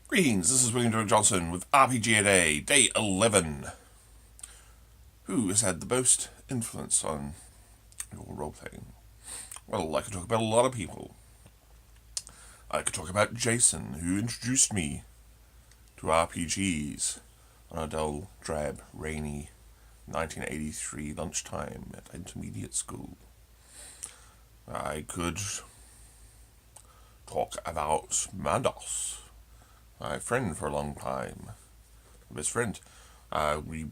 Greetings, this is Dymock-Johnson with RPGaday, Day 11. Who has had the most influence on your role-playing? Well, I could talk about a lot of people. I could talk about Jason, who introduced me to RPGs on a dull, drab, rainy 1983 lunchtime at intermediate school. I could talk about Mandos, my friend for a long time, my best friend. We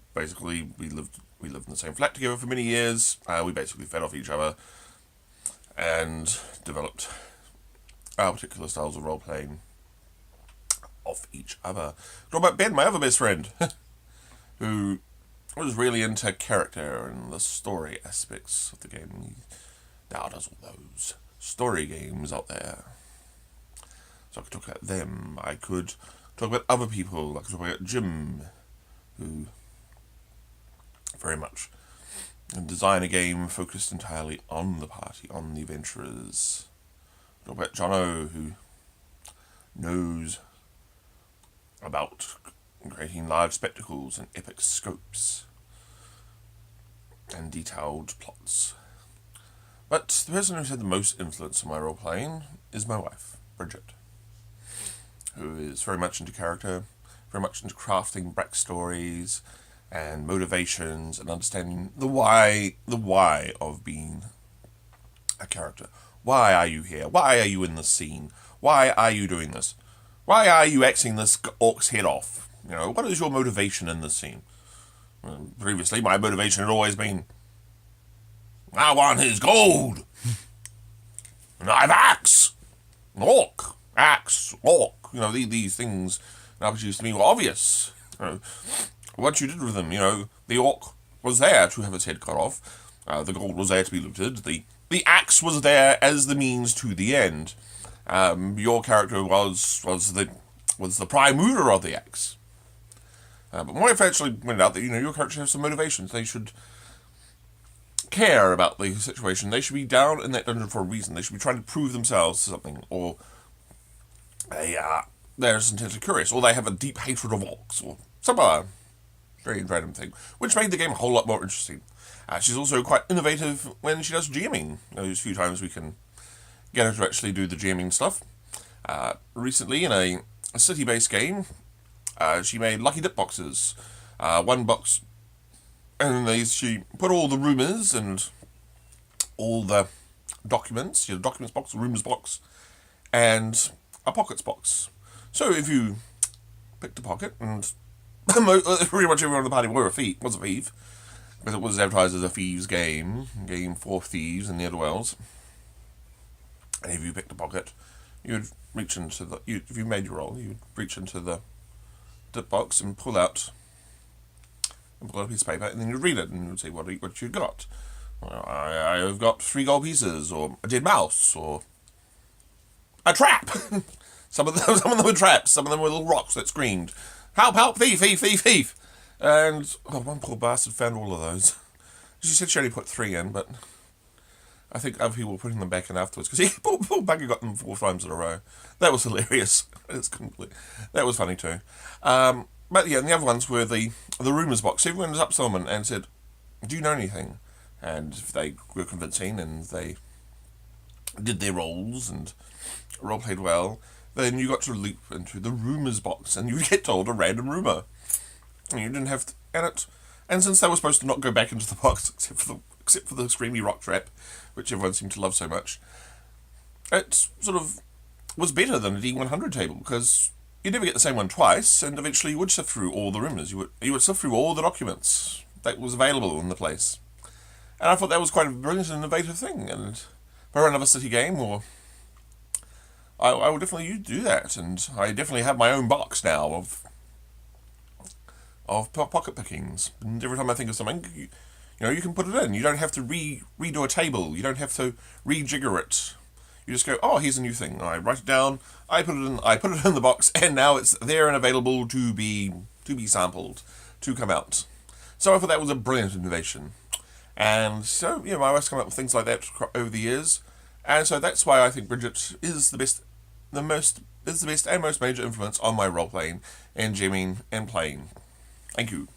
lived in the same flat together for many years. We basically fed off each other and developed our particular styles of role playing off each other. Talk about Ben, my other best friend, who was really into character and the story aspects of the game. He now does all those story games out there. So I could talk about them. I could talk about other people. I could talk about Jim, who very much design a game focused entirely on the party, on the adventurers. Talk about Jono, who knows about creating large spectacles and epic scopes and detailed plots. But the person who's had the most influence on my role-playing is my wife, Bridget, who is very much into character, very much into crafting backstories and motivations and understanding the why of being a character. Why are you here? Why are you in this scene? Why are you doing this? Why are you axing this orc's head off? You know, what is your motivation in this scene? Previously, my motivation had always been, I want his gold! And I have axe! Orc! Axe! Orc! You know, these things to me were obvious. You know, what you did with them, you know, the orc was there to have its head cut off. The gold was there to be looted. The axe was there as the means to the end. Your character was the prime mover of the axe. But my wife actually pointed out that, you know, your character has some motivations. They should care about the situation. They should be down in that dungeon for a reason. They should be trying to prove themselves to something, or they're just intensely curious, or they have a deep hatred of orcs, or some other very random thing, which made the game a whole lot more interesting. She's also quite innovative when she does GMing. Those few times we can get her to actually do the GMing stuff. Recently, in a city-based game, she made lucky dip boxes. One box, and she put all the rumours and all the documents, documents box, rumors box, and a pockets box. So if you picked a pocket, and pretty much everyone in the party was a thief, because it was advertised as a thieves game for thieves and ne'er-do-wells. And if you picked a pocket, you'd reach into if you made your roll, you'd reach into the dip box and pull out a piece of paper, and then you'd read it, and you'd say what you got. Well, I've got 3 gold pieces, or a dead mouse, or a trap. Some of them were traps. Some of them were little rocks that screamed, "Help! Help! Thief! Thief! Thief! Thief!" And one poor bastard found all of those. She said she only put 3 in, but I think other people were putting them back in afterwards, because poor bugger got them 4 times in a row. That was hilarious. That was funny too. But yeah, and the other ones were the rumours box. So everyone was up to someone and said, "Do you know anything?" And if they were convincing and they did their roles and role played well, then you got to leap into the rumours box and you would get told a random rumour. And you didn't have to, and since they were supposed to not go back into the box except for the screamy rock trap, which everyone seemed to love so much, it sort of was better than a D100 table, because you'd never get the same one twice, and eventually you would sift through all the rumours. You would sift through all the documents that was available in the place. And I thought that was quite a brilliant and innovative thing, and for another city game, or I would definitely do that, and I definitely have my own box now of pocket pickings. And every time I think of something, you can put it in. You don't have to redo a table. You don't have to rejigger it. You just go, oh, here's a new thing. I write it down. I put it in the box, and now it's there and available to be sampled, to come out. So I thought that was a brilliant innovation. And so, my wife's come up with things like that over the years. And so that's why I think Bridget is the best the best and most major influence on my role playing and GMing and playing. Thank you.